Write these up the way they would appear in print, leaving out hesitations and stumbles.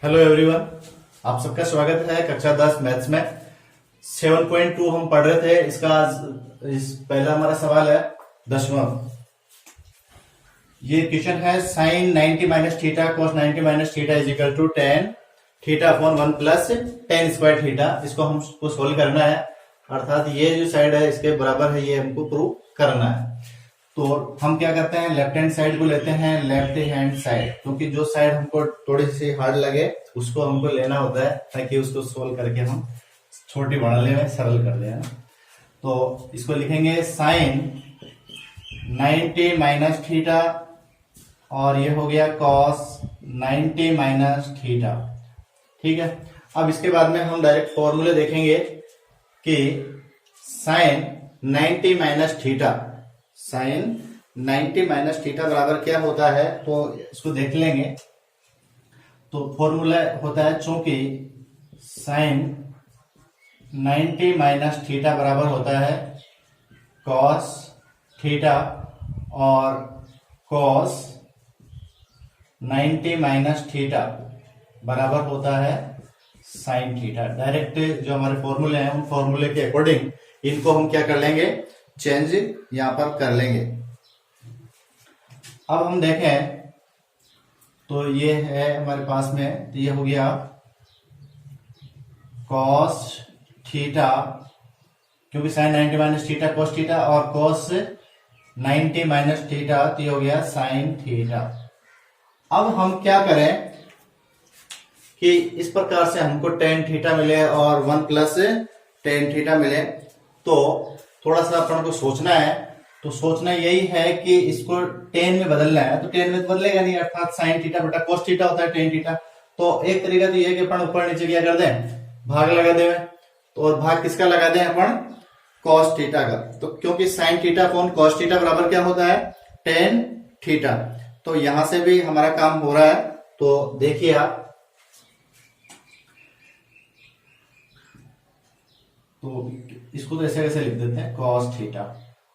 Hello everyone, आप सबका स्वागत है कक्षा 10 मैथ्स में 7.2 हम पढ़ रहे थे। पहला हमारा सवाल है 10वां। ये क्वेश्चन है sine 90 minus theta cos 90 minus theta is equal to tan theta upon 1 plus tan square theta. इसको हमको सोल्व करना है, अर्थात ये जो साइड है इसके बराबर है, ये हमको प्रूव करना है। तो हम क्या करते हैं, लेफ्ट हैंड साइड को लेते हैं, लेफ्ट हैंड साइड, क्योंकि जो साइड हमको थोड़ी सी हार्ड लगे उसको हमको लेना होता है ताकि उसको सोल्व करके हम छोटी बढ़ाने में सरल कर दें। तो इसको लिखेंगे साइन 90 माइनस थीटा और ये हो गया कॉस 90 माइनस थीटा। ठीक है, अब इसके बाद में हम डायरेक्ट फॉर्मूले देखेंगे कि sine 90 minus theta, sine 90 minus theta बराबर क्या होता है, तो इसको देख लेंगे। तो फॉर्मूला होता है, चूंकि साइन 90 माइनस थीटा बराबर होता है कॉस थीटा और कॉस 90 माइनस थीटा बराबर होता है साइन थीटा। डायरेक्ट जो हमारे फॉर्मूले हैं उन फॉर्मूले के अकॉर्डिंग इनको हम क्या कर लेंगे, चेंज यहां पर कर लेंगे। अब हम देखें तो ये है हमारे पास में, तो ये हो गया कॉस थीटा, क्योंकि sine 90 minus theta cos theta, और कॉस 90 माइनस थीटा, तो ये हो गया साइन थीटा। अब हम क्या करें कि इस प्रकार से हमको टेन थीटा मिले और 1 प्लस टेन थीटा मिले, तो थोड़ा सा अपन को सोचना है। तो सोचना यही है कि इसको टेन में बदलना है, तो टेन में तो बदलेगा नहीं, अर्थात साइन थीटा बटा कोस थीटा होता है टेन थीटा। तो एक तरीका तो ये है कि अपन ऊपर नीचे क्या कर दें, भाग लगा दें। तो और भाग किसका लगा दें, अपन कॉस थीटा का। तो क्योंकि sine theta upon cos theta बराबर क्या होता है, टेन थीटा। तो यहां से भी हमारा काम हो रहा है। तो देखिए आप, तो इसको तो ऐसे कैसे लिख देते हैं, कॉस थीटा,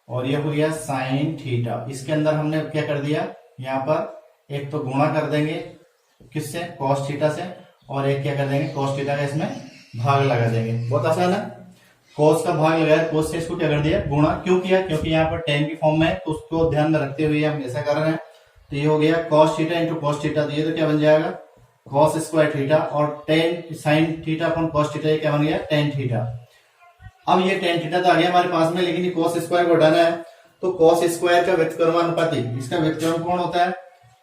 और ये हो गया साइन थीटा। इसके अंदर हमने क्या कर दिया, यहाँ पर एक तो गुणा कर देंगे किससे, कॉस थीटा से, और एक क्या कर देंगे, कॉस थीटा का इसमें भाग लगा देंगे। बहुत आसान है, कॉस का भाग लगाया, कॉस से इसको क्या कर दिया, गुणा। क्यों किया, क्योंकि यहाँ पर टेन की फॉर्म में है, तो उसको ध्यान में रखते हुए हम ऐसा कर रहे हैं। तो ये हो गया cos theta into cos theta, तो ये तो क्या बन जाएगा, कॉस स्क्वायर थीटा, और ten sine theta upon cos theta, ये क्या बन गया, टेन थीटा। अब ये टेन थीटा तो आ गया हमारे पास में, लेकिन ये कॉस स्क्वायर को हटाना है। तो कॉस स्क्वायर का व्युत्क्रमानुपाती, इसका व्युत्क्रम कौन होता है,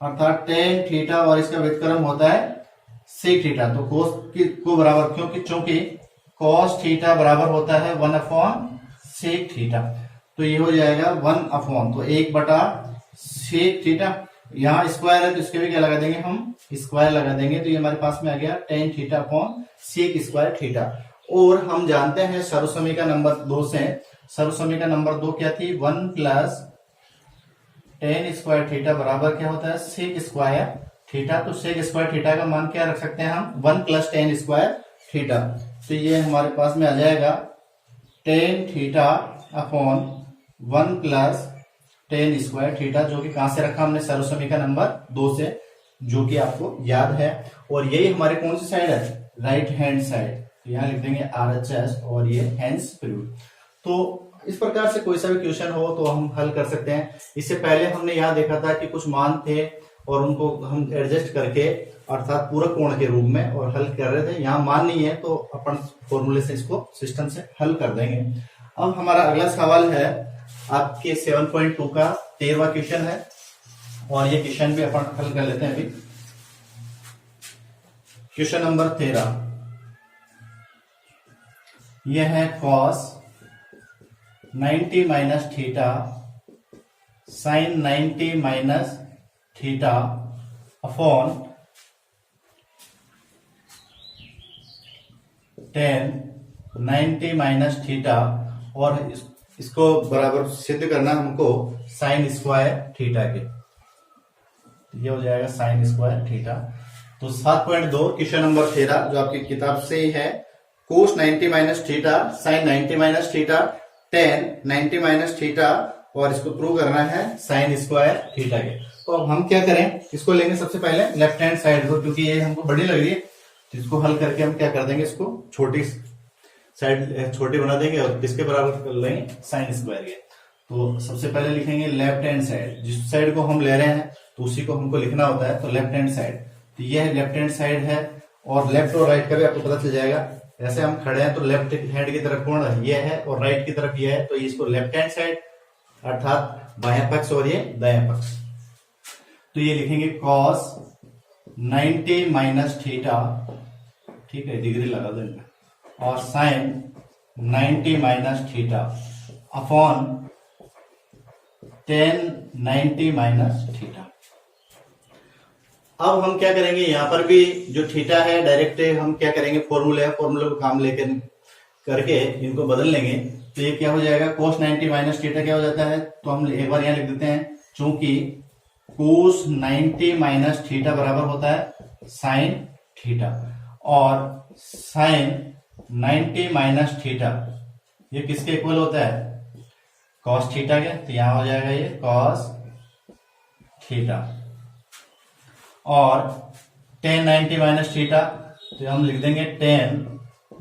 अर्थात टेन थीटा, और इसका व्युत्क्रम होता है सेक थीटा। तो कॉस को बराबर, क्योंकि चूंकि कॉस थीटा बराबर होता है 1 अपॉन सेक थीटा, तो ये हो जाएगा 1 अपॉन, तो 1 बटा सेक थीटा। यहाँ स्क्वायर है तो इसके भी क्या लगा देंगे, हम स्क्वायर लगा देंगे। तो ये हमारे पास में आ गया tan theta upon sec square theta. और हम जानते हैं सर्वसमीकरण नंबर 2 से, सर्वसमीकरण नंबर 2 क्या थी, 1 प्लस टेन स्क्वायर थीटा बराबर क्या होता है, सेक स्क्वायर थीटा। तो सेक स्क्वायर थीटा का मान क्या रख सकते हैं हम, 1 प्लस टेन स्क्वायर थीटा। तो ये हमारे पास में आ जाएगा ten theta upon 1 plus tan square theta, जो कि कहां से रखा हमने, सर्वसमीकरण नंबर 2 से, जो कि आपको याद है। और यही हमारे कौन सी साइड है, राइट हैंड साइड। तो यहाँ लिख देंगे RHS और ये हैंस प्रूव्ड। तो इस प्रकार से कोई सा भी क्वेश्चन हो तो हम हल कर सकते हैं। इससे पहले हमने यहाँ देखा था कि कुछ मान थे और उनको हम एडजस्ट करके, अर्थात पूरक कोण के रूप में, और हल कर रहे थे। यहाँ मान नहीं है तो अपन फॉर्मूले से इसको सिस्टम से हल कर देंगे। अब हमारा अगला सवाल है आपके 7.2 का 13वां क्वेश्चन है, और ये क्वेश्चन भी अपन हल कर लेते हैं अभी। क्वेश्चन नंबर 13 यह है cos 90 minus theta sine 90 minus theta upon ten 90 minus theta, और इसको बराबर सिद्ध करना हमको साइन स्क्वायर थीटा के। ये हो जाएगा साइन स्क्वायर थीटा। तो 7.2 क्वेश्चन नंबर 13 जो आपकी किताब से ही है, कोस 90 minus theta sine 90 minus theta tan 90 minus theta, और इसको प्रूव करना है साइन स्क्वायर थीटा के। तो अब हम क्या करें, इसको लेंगे सबसे पहले लेफ्ट हैंड साइड को, क्योंकि ये हमको बड़ी लग रही है, तो इसको हल करके हम क्या कर देंगे, इसको छोटी साइड छोटी बना देंगे और किसके बराबर कर लेंगे, साइन स्क्वायर के। तो सबसे पहले लिखेंगे लेफ्ट हैंड साइड, जिस साइड को हम ले रहे हैं तो उसी को हमको लिखना होता है, तो लेफ्ट हैंड साइड। तो यह लेफ्ट हैंड साइड है और लेफ्ट और राइट का भी आपको पता चल जाएगा। ऐसे हम खड़े हैं तो लेफ्ट हैंड की तरफ कौन ये है और राइट की तरफ ये है, तो इसको लेफ्ट हैंड साइड अर्थात बायां पक्ष और ये दायां पक्ष। तो ये लिखेंगे cos 90 माइनस थीटा, ठीक है, डिग्री लगा देंगे, और sine 90 minus theta upon 10 90 minus theta. अब हम क्या करेंगे, यहां पर भी जो थीटा है डायरेक्ट हम क्या करेंगे, फॉर्मूले को काम लेकर करके इनको बदल लेंगे। तो ये क्या हो जाएगा, cos 90 माइनस थीटा क्या हो जाता है, तो हम एक बार यहां लिख देते हैं, चूंकि cos 90 माइनस थीटा बराबर होता है साइन थीटा, और साइन 90 माइनस थीटा ये किसके इक्वल होता है, cos थीटा के। तो यहां हो जाएगा ये cos थीटा, और tan 90 माइनस थीटा, तो हम लिख देंगे tan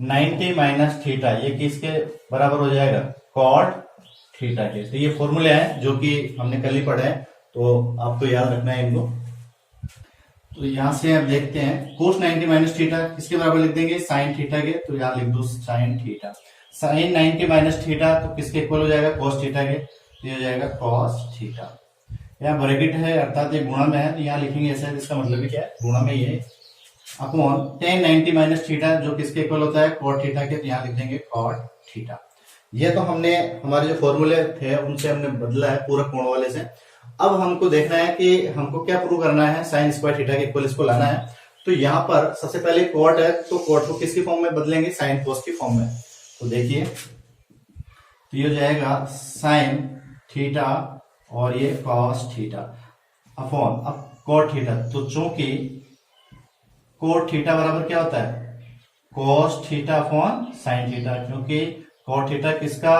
90 माइनस थीटा ये किसके बराबर हो जाएगा, cot थीटा के। तो ये फॉर्मूले हैं जो कि हमने कल ही पढ़े हैं, तो आपको याद रखना है इनको। तो यहां से आप देखते हैं cos 90 माइनस थीटा किसके बराबर लिख देंगे, साइन थीटा के। तो यहां लिख दो sine theta, sine 90 minus theta तो किसके इक्वल हो जाएगा, cos थीटा के। तो ये हो जाएगा cos थीटा। यहाँ ब्रैकेट है अर्थात ये गुणा में है, तो यहाँ लिखेंगे ऐसा है, इसका मतलब भी क्या है, गुणा में ही है, अपॉन tan 90 माइनस थीटा जो किसके इक्वल होता है, cot थीटा के। तो यहाँ लिख देंगे cot थीटा। ये तो हमने हमारे जो फॉर्मूले थे उनसे हमने बदला है पूरा कोण वाले से। अब हमको देखना है कि हमको क्या प्रूव करना है, साइन स्क्वायर थीटा के इक्वल इसको लाना है। तो यहाँ पर सबसे पहले cot है, तो cot को किसकी फॉर्म में बदलेंगे, साइन cos की फॉर्म में। तो देखिए, तो ये हो जाएगा साइन थीटा और ये cos थीटा अपॉन अब cot थीटा। तो चूंकि cot थीटा बराबर क्या होता है, cos theta upon sine theta, क्योंकि cot थीटा किसका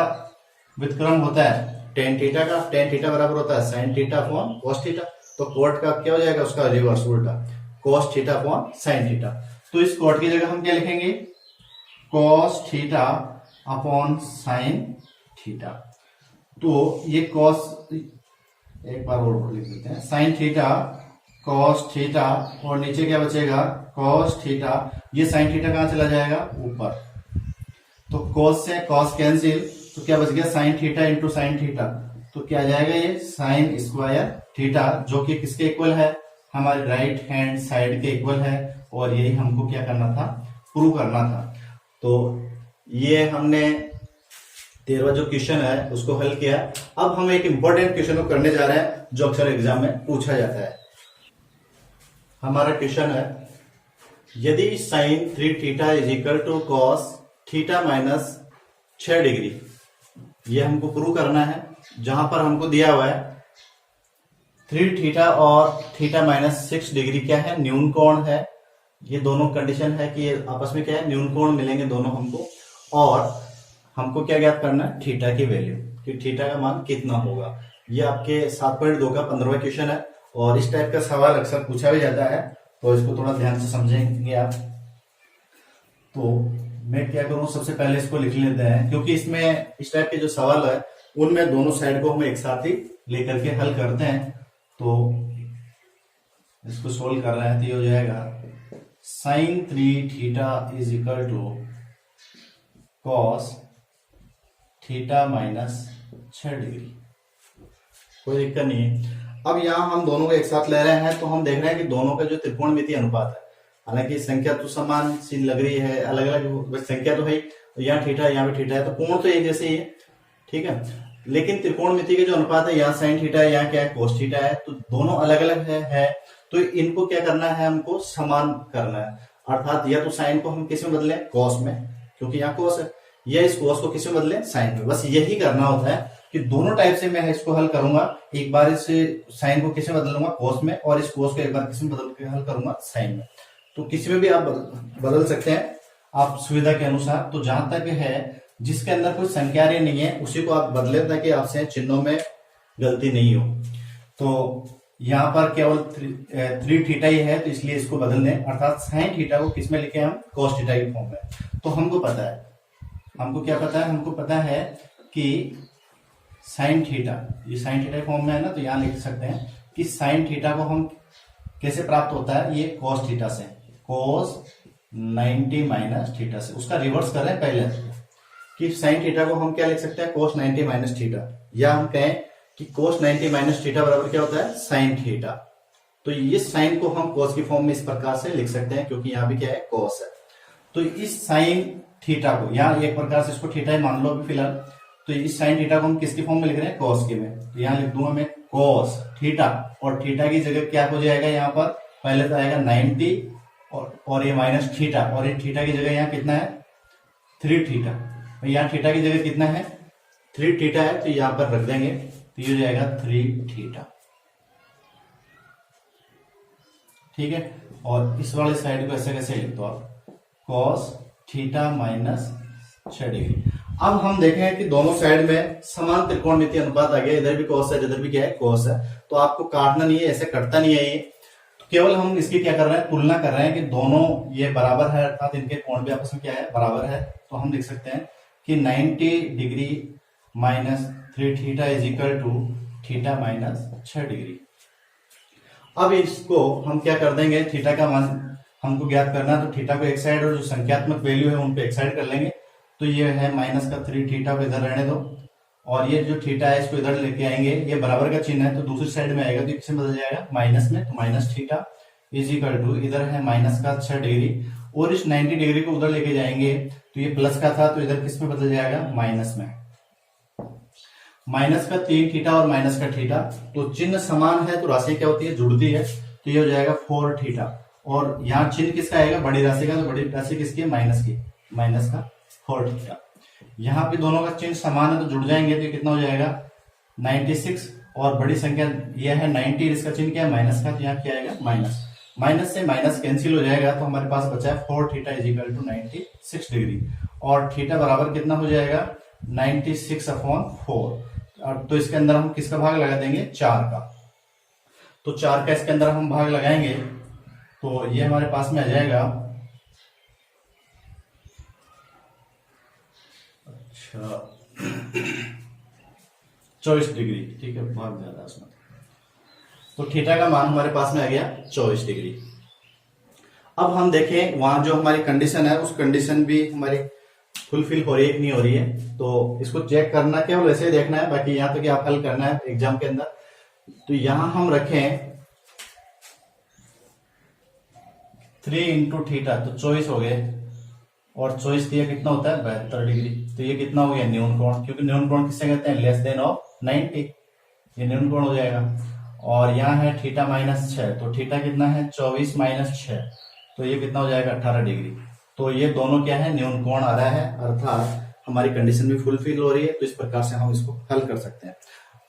व्युत्क्रम होता है, tan थीटा का। tan थीटा बराबर होता है sine theta upon cos theta. तो cot का क्या हो जाएगा, उसका रिवर्स उल्टा, cos theta upon sine theta. तो इस cot की जगह हम क्या लिखेंगे, cos theta upon sine theta. तो ये cos, एक बार और लिख देते हैं, साइन थीटा cos थीटा, और नीचे क्या बचेगा, cos थीटा। ये साइन थीटा कहां चला जाएगा, ऊपर। तो cos से cos कैंसिल, तो क्या बच गया, sine theta into sine theta. तो क्या आ जाएगा, ये साइन स्क्वायर थीटा जो कि किसके इक्वल है, हमारे राइट हैंड साइड के इक्वल है। और यही हमको क्या करना था, प्रूव करना था। तो ये हमने 13वां जो क्वेश्चन है उसको हल किया। अब हम एक इंपॉर्टेंट क्वेश्चन को करने जा रहे हैं जो अक्सर एग्जाम में पूछा जाता है। हमारा क्वेश्चन है, यदि sine 3 theta is equal to cos theta minus 6 degree, ये हमको प्रूव करना है। जहां पर हमको दिया हुआ है 3 थीटा और थीटा माइनस 6 डिग्री क्या है, न्यून कोण है। ये दोनों कंडीशन है कि आपस में क्या है, न्यून कोण मिलेंगे दोनों हमको। और हमको क्या ज्ञात करना है, थीटा की वैल्यू, कि थीटा का मान कितना होगा। ये आपके 7.2 का 15वां क्वेश्चन है, और इस टाइप का सवाल अक्सर पूछा भी जाता है, तो इसको थोड़ा ध्यान से समझेंगे आप। तो मैं क्या करूं, सबसे पहले इसको लिख लेते हैं, क्योंकि इसमें इस टाइप के जो सवाल है उनमें दोनों साइड को हम एक साथ ही लेकर के हल करते हैं। तो इसको सोल्व कर रहे हैं, तो ये हो जाएगा sine 3 theta is equal to cos theta minus 6 degree. कोई दिक्कत नहीं है। अब यहाँ हम दोनों को एक साथ ले रहे हैं, तो हम देख रहे हैं कि दोनों का जो त्रिकोणमितीय अनुपात है, हालांकि संख्या तो समान सी लग रही है, अलग अलग संख्या तो है, यहाँ थीटा यहाँ पे थीटा है, तो कोण तो एक जैसे ही है, ठीक है। लेकिन त्रिकोणमिति के जो अनुपात है, यहाँ साइन थीटा है, यहाँ क्या है, कोस थीटा है, तो दोनों अलग अलग है। तो इनको क्या करना है, हमको समान करना है। अर्थात या तो साइन को हम किस में बदले, कॉस में, क्योंकि यहाँ कोस है, या इस कोस को किस में बदले, साइन में। बस यही करना होता है कि दोनों टाइप से मैं इसको हल करूंगा। एक बार इस साइन को किस में बदलूंगा, कोस में, और इस कोस को एक बार किस में बदल के हल करूंगा, साइन में। तो किसी में भी आप बदल सकते हैं आप सुविधा के अनुसार। तो जहां तक है जिसके अंदर कोई संख्या नहीं है उसी को आप बदले, ताकि आपसे चिन्हों में गलती नहीं हो। तो यहाँ पर केवल 3 थीटा ही है, तो इसलिए इसको बदल दें, अर्थात साइन थीटा को किसमें लिखे हम, कॉस थीटा की फॉर्म में। तो हमको पता है, हमको क्या पता है, हमको पता है कि साइन थीटा, ये साइन थीटा की फॉर्म में है ना, तो यहाँ लिख सकते हैं कि साइन थीटा को हम कैसे प्राप्त होता है, ये कॉस थीटा से, कॉस 90 माइनस थीटा से। उसका रिवर्स करें पहले कि साइन थीटा को हम क्या लिख सकते हैं, cos 90 माइनस थीटा, या हम कहें कि cos 90 माइनस थीटा बराबर क्या होता है, साइन थीटा। तो ये साइन को हम cos की फॉर्म में इस प्रकार से लिख सकते हैं, क्योंकि यहाँ भी क्या है, cos है। तो इस साइन थीटा को, यहाँ एक प्रकार से इसको थीटा ही मान लो अभी फिलहाल, तो इस साइन थीटा को हम किसकी फॉर्म में लिख रहे हैं, cos के में। तो यहाँ लिख दूंगा मैं cos थीटा, और थीटा की जगह क्या हो जाएगा, यहाँ पर पहले तो आएगा 90 और ये माइनस थीटा, और ये थीटा की जगह यहाँ कितना है, 3 थीटा। यहाँ थीटा की जगह कितना है, 3 थीटा है, तो यहाँ पर रख देंगे, तो ये हो जाएगा 3 थीटा। ठीक है, और इस वाले साइड को ऐसे कैसे लिख दो आप, cos थीटा माइनस 6 डिग्री। अब हम देखें कि दोनों साइड में समान त्रिकोणमितीय अनुपात आ गया, इधर भी cos है, इधर भी क्या है, cos है। तो आपको काटना नहीं है, ऐसे कटता नहीं है ये, तो केवल हम इसकी क्या कर रहे हैं, तुलना कर रहे हैं कि दोनों ये बराबर है, अर्थात इनके कोण भी आपस में क्या है, बराबर है। तो हम लिख सकते हैं कि 90 degree minus 3 theta is equal to theta minus 6 degree. अब इसको हम क्या कर देंगे, थीटा का मान हमको ज्ञात करना है, तो थीटा को एक साइड और जो संख्यात्मक वैल्यू है उन पे एक साइड कर लेंगे। तो ये है माइनस का 3 थीटा को इधर रहने दो, और ये जो थीटा है इसको इधर लेके आएंगे, ये बराबर का चिन्ह है तो दूसरी साइड में आएगा, तो किसमें बदल जाएगा, माइनस में। तो minus theta is equal to, इधर है माइनस का 6 डिग्री, और इस 90 डिग्री को उधर लेके जाएंगे, तो ये प्लस का था, तो इधर किस में बदल जाएगा, माइनस में। माइनस का 3 थीटा और माइनस का थीटा, तो चिन्ह समान है तो राशि क्या होती है, जुड़ती है, तो ये हो जाएगा 4 थीटा। और यहाँ चिन्ह किसका आएगा, बड़ी राशि का, तो बड़ी राशि किसकी है, माइनस की, माइनस का 4 थीटा। यहाँ पे दोनों का चिन्ह समान है तो जुड़ जाएंगे, तो कितना हो जाएगा 96, और बड़ी संख्या यह है 90, इसका चिन्ह क्या है, माइनस का, तो यहाँ क्या आएगा, माइनस। माइनस से माइनस कैंसिल हो जाएगा, तो हमारे पास बचा है 4 theta is equal to 96 degree, और थीटा बराबर कितना हो जाएगा, 96/4। तो इसके अंदर हम किसका भाग लगा देंगे, 4 का। तो 4 का इसके अंदर हम भाग लगाएंगे, तो ये हमारे पास में आ जाएगा, अच्छा 24 डिग्री। ठीक है, भाग ज्यादा उसमें, तो थीटा का मान हमारे पास में आ गया 24 डिग्री। अब हम देखें वहां जो हमारी कंडीशन है, उस कंडीशन भी हमारी फुलफिल हो रही है कि नहीं हो रही है, तो इसको चेक करना, केवल वैसे ही देखना है, बाकी यहाँ तक आप हल करना है एग्जाम के अंदर। तो यहां हम रखें 3 इंटू थीटा, तो 24 हो गए, और 24 दिया कितना होता है, 72 डिग्री। तो ये कितना हो गया, न्यून कोण, क्योंकि न्यून कोण किससे कहते हैं, लेस देन ऑफ 90, ये न्यून कोण हो जाएगा। और यहाँ है थीटा माइनस 6, तो थीटा कितना है, 24 माइनस 6, तो ये कितना हो जाएगा, 18 डिग्री। तो ये दोनों क्या है, न्यून कोण आ रहा है, अर्थात हमारी कंडीशन भी फुलफिल हो रही है। तो इस प्रकार से हम इसको हल कर सकते हैं।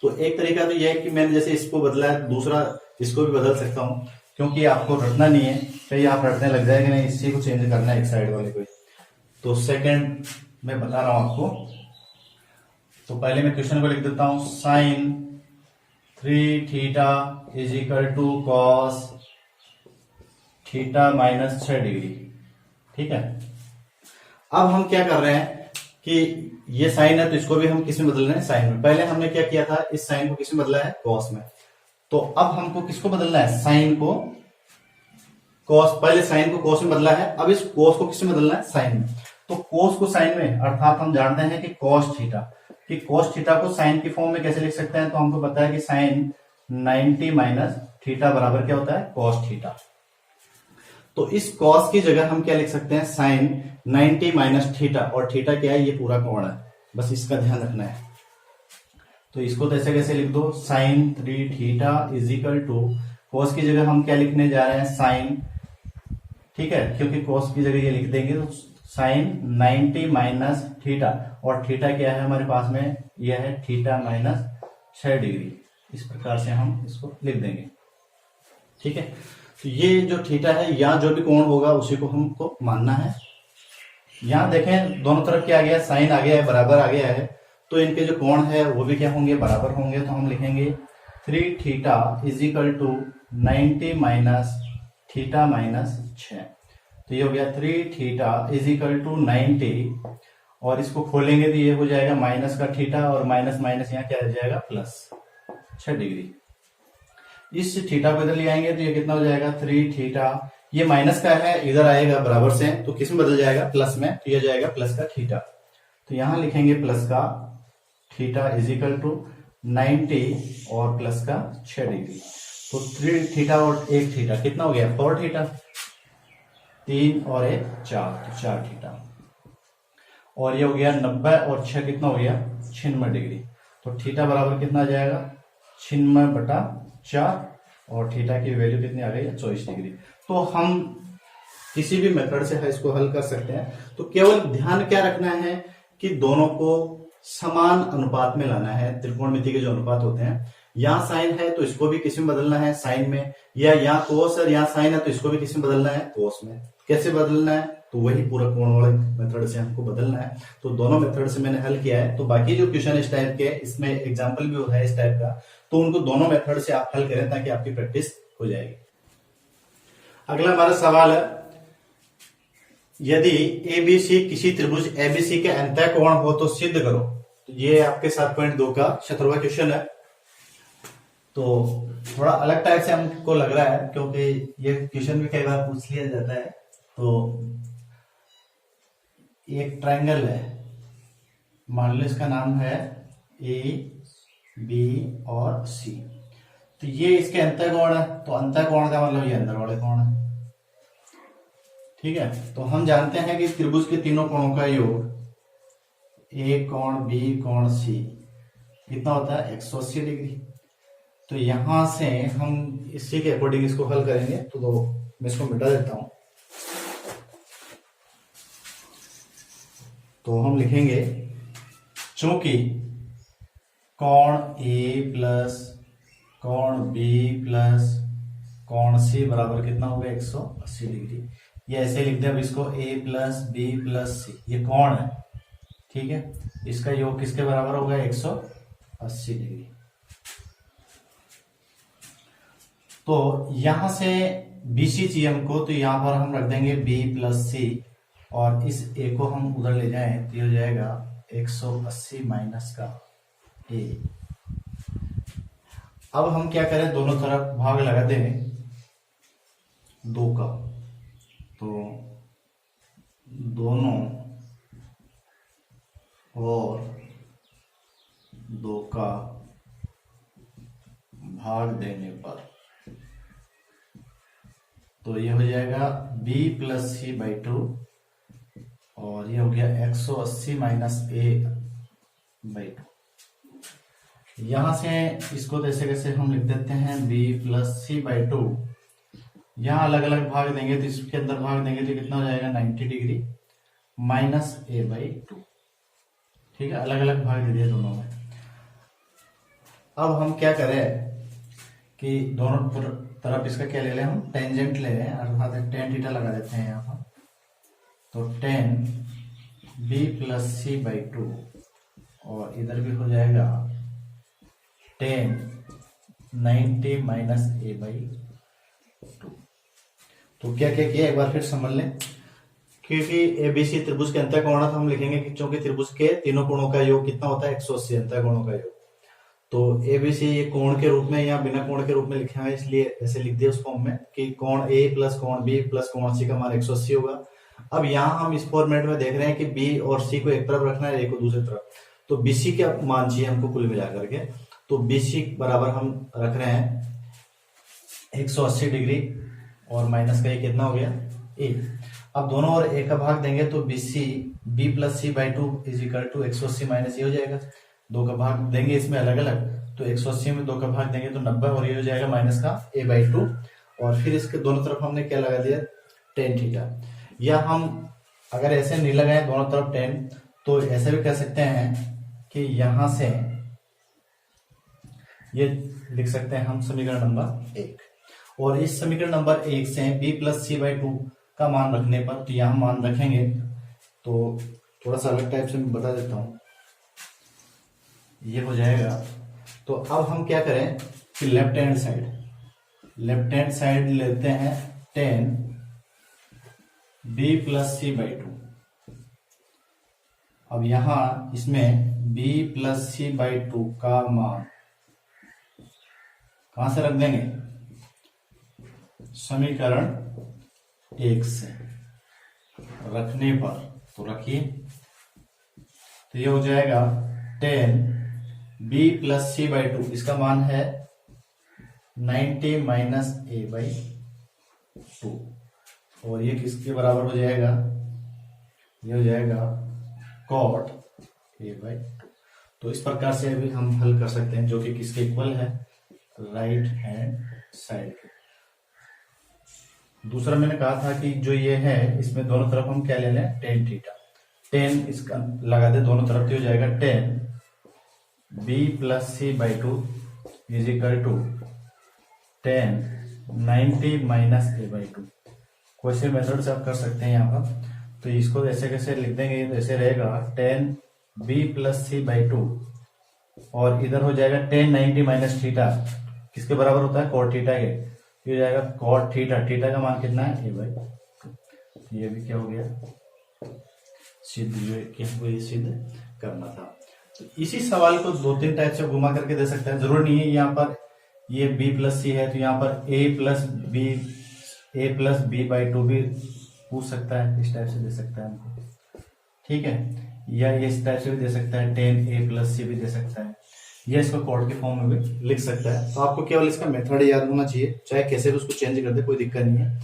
तो एक तरीका तो यह है कि मैंने जैसे इसको बदला है, दूसरा इसको भी बदल सकता हूँ, क्योंकि आपको रटना नहीं है, कहीं आप रटने लग जाएंगे, नहीं इसी को चेंज करना है एक साइड वाले को। तो सेकंड मैं बता रहा हूं आपको। तो पहले मैं क्वेश्चन को लिख देता हूं, sine 3 theta is equal to cos theta minus 6 degree. ठीक है, अब हम क्या कर रहे हैं कि ये साइन है तो इसको भी हम किस में बदल रहे हैं, साइन में। पहले हमने क्या किया था, इस साइन को किस में बदला है, कॉस में। तो अब हमको किसको बदलना है, साइन को कॉस, पहले साइन को कॉस में बदला है, अब इस कॉस को किस में बदलना है, साइन में। तो कॉस को साइन में, अर्थात हम जानते हैं कि कॉस थीटा, कि कॉस थीटा को साइन की फॉर्म में कैसे लिख सकते हैं, तो हमको पता है कि साइन 90 माइनस थीटा बराबर क्या होता है, कॉस थीटा। तो इस कॉस की जगह हम क्या लिख सकते हैं, साइन 90 माइनस थीटा, और थीटा क्या है, ये पूरा कोण है, बस इसका ध्यान रखना है। तो इसको तो ऐसे कैसे लिख दो, sine 3 theta is equal to, cos की जगह हम क्या लिखने जा रहे हैं, साइन, ठीक है, क्योंकि कॉस की जगह ये लिख देंगे, तो साइन 90 माइनस थीटा, और थीटा क्या है हमारे पास में, यह है थीटा माइनस 6 डिग्री। इस प्रकार से हम इसको लिख देंगे। ठीक है, तो ये जो थीटा है, यहाँ जो भी कोण होगा उसी को हमको मानना है। यहाँ देखें दोनों तरफ क्या आ गया, साइन आ गया है, बराबर आ गया है, तो इनके जो कोण है वो भी क्या होंगे, बराबर होंगे। तो हम लिखेंगे 3 theta is equal to 90 minus theta minus 6। तो ये हो गया 3 थीटा इज इक्वल टू 90, और इसको खोलेंगे तो ये हो जाएगा माइनस का थीटा, और माइनस माइनस यहाँ क्या आ जाएगा प्लस 6 डिग्री। इस थीटा को इधर ले आएंगे तो ये कितना हो जाएगा 3 थीटा, ये माइनस का है इधर आएगा बराबर से, तो किस में बदल जाएगा प्लस में, तो ये जाएगा प्लस का थीटा। तो यहां लिखेंगे प्लस का थीटा इज इक्वल टू 90 और प्लस का 6 डिग्री। तो 3 थीटा और 1 थीटा कितना हो गया 4 थीटा, 3 और 1 4, तो 4 थीटा। और ये हो गया 90 और 6 कितना हो गया 96 डिग्री। तो थीटा बराबर कितना आ जाएगा 96/4, और थीटा की वैल्यू कितनी आ गई 24 डिग्री। तो हम किसी भी मेथड से इसको हल कर सकते हैं। तो केवल ध्यान क्या रखना है कि दोनों को समान अनुपात में लाना है। त्रिकोणमिति के जो अनुपात होते हैं, यहाँ साइन है तो इसको भी किसी में बदलना है साइन में, या यहाँ कोस है यहाँ साइन है तो इसको भी किसी में बदलना है कोस में। कैसे बदलना है, तो वही पूरा कोण वाले मेथड से हमको बदलना है। तो दोनों मेथड से मैंने हल किया है। तो बाकी जो क्वेश्चन इस टाइप के, इसमें एग्जाम्पल भी है इस टाइप का, तो उनको दोनों मेथड से आप हल करें ताकि आपकी प्रैक्टिस हो जाएगी। अगला हमारा सवाल है, यदि एबीसी किसी त्रिभुज एबीसी के अंतः कोण हो तो सिद्ध करो। तो ये आपके 7.2 का 17वां क्वेश्चन है। तो थोड़ा अलग टाइप से हमको लग रहा है, क्योंकि ये क्वेश्चन भी कई बार पूछ लिया जाता है। तो एक ट्रायंगल है, मान लो इसका नाम है ए बी और सी। तो ये इसके अंतः कोण है, तो अंतः कोण का मतलब ये अंदर वाले कोण है। ठीक है, तो हम जानते हैं कि त्रिभुज के तीनों कोणों का योग ए कोण बी कोण सी कितना होता है 180 डिग्री। तो यहां से हम इसी के अकॉर्डिंग इसको हल करेंगे। तो मैं इसको मिटा देता हूं। तो हम लिखेंगे चूंकि कोण ए प्लस कोण बी प्लस कोण सी बराबर कितना होगा 180 डिग्री। ये ऐसे लिख दे अब इसको a प्लस बी प्लस सी, ये कोण है। ठीक है, इसका योग किसके बराबर होगा 180 डिग्री। तो यहां से BC चाहिए हमको, तो यहां पर हम रख देंगे b प्लस सी, और इस a को हम उधर ले जाएं तो ये हो जाएगा 180 माइनस का a। अब हम क्या करें, दोनों तरफ भाग लगा दें 2 का। तो दोनों और 2 का भाग देने पर तो ये हो जाएगा b प्लस सी बाई 2, और ये हो गया 180 माइनस a बाई 2। यहां से इसको कैसे कैसे हम लिख देते हैं b प्लस सी बाई 2। यहां अलग अलग भाग देंगे तो इसके अंदर भाग देंगे तो कितना हो जाएगा 90 डिग्री माइनस a बाई 2। ठीक है, अलग अलग भाग दे दिए दोनों में। अब हम क्या करें कि दोनों तरफ इसका क्या ले लें, हम टेंजेंट ले लें, अर्थात टेन थीटा लगा देते हैं यहाँ पर। तो tan B plus C by 2, और इधर भी हो जाएगा टेन 90 माइनस ए बाई 2। तो क्या क्या किया एक बार फिर समझ लें। क्योंकि एबीसी त्रिभुज के अंतः कोण हम लिखेंगे कि चूंकि त्रिभुज के तीनों कोणों का योग कितना होता है 180 अंतः कोणों का योग। तो एबीसी ये कोण के रूप में या बिना कोण के रूप में लिखा है, इसलिए ऐसे लिख दिया उस फॉर्म में कि कोण ए प्लस कोण बी प्लस कोण सी का मान 180 होगा। अब यहाँ हम इस फॉर्मेट में देख रहे हैं कि बी और सी को एक तरफ रखना है, ए को दूसरी तरफ। तो बीसी का मान चाहिए हमको कुल मिलाकर के। तो बीसी बराबर हम रख रहे हैं 180 डिग्री, और माइनस का ये कितना हो गया ए। अब दोनों और ए का भाग देंगे तो BC B plus C by 2 is equal to 180 minus ये हो जाएगा। 2 का भाग देंगे इसमें अलग अलग, तो 180 में 2 का भाग देंगे तो 90, और ये हो जाएगा माइनस का a बाई 2। और फिर इसके दोनों तरफ हमने क्या लगा दिया टेन थीटा। या हम अगर ऐसे नहीं लगाए दोनों तरफ टेन, तो ऐसे भी कह सकते हैं कि यहां से ये लिख सकते हैं हम समीकरण नंबर 1। और इस समीकरण नंबर 1 से b प्लस सी बाई 2 का मान रखने पर, तो यहां मान रखेंगे तो थोड़ा सा अलग टाइप से मैं बता देता हूं, ये हो जाएगा। तो अब हम क्या करें फिर लेफ्ट हैंड साइड लेते हैं 10b+c/2। अब यहां इसमें b+c/2 का मान कहां से रख देंगे, समीकरण 1 से रखने पर, तो रखिए, तो ये हो जाएगा 10b+c/2, इसका मान है 90 - a/2, और ये किसके बराबर हो जाएगा, ये हो जाएगा cot a/2। तो इस प्रकार से अभी हम हल कर सकते हैं, जो कि किसके इक्वल है, राइट हैंड साइड के। दूसरा मैंने कहा था कि जो ये है इसमें दोनों तरफ हम क्या ले लें, tan थीटा। 10 इसका लगा दे दोनों तरफ, तो हो जाएगा 10b+c/2 is equal to 10 90 - a/2। कोई से मेथड से आप कर सकते हैं यहाँ पर। तो इसको ऐसे कैसे लिख देंगे, तो ऐसे रहेगा 10b+c/2, और इधर हो जाएगा 10 90 - थीटा, किसके बराबर होता है, cot थीटा के। ये हो जाएगा cot थीटा, थीटा का मान कितना है, a/2। ये भी क्या हो गया, सिद्ध, जो कि हमको ये सिद्ध करना था। तो इसी सवाल को 2-3 टाइप से घुमा करके दे सकते हैं। जरूर नहीं है यहाँ पर ये b+c है तो यहाँ पर a+b/2 भी पूछ सकता है, इस टाइप से दे सकता है हमको, ठीक है। या ये इस टाइप से भी दे सकता है, 10a+c भी दे सकता है, या इसको कॉट के फॉर्म में भी लिख सकता है। तो आपको केवल इसका मेथड याद होना चाहिए, चाहे कैसे भी उसको चेंज कर दे, कोई दिक्कत नहीं है।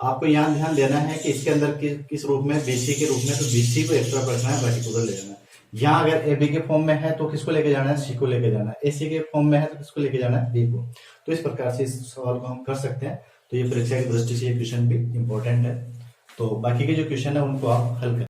आपको यहाँ ध्यान देना है कि इसके अंदर किस रूप में, बीसी के रूप में, तो बीसी को एक्स्ट्रा रखना है, बाकी उधर ले जाना है। यहाँ अगर AB के फॉर्म में है तो किसको लेके जाना है, C को लेके जाना है। AC के फॉर्म में है तो किसको लेके जाना है, B को। तो इस प्रकार से इस सवाल को हम कर सकते हैं। तो ये परीक्षा की दृष्टि से ये क्वेश्चन भी इम्पोर्टेंट है। तो बाकी के जो क्वेश्चन है उनको आप हल करें।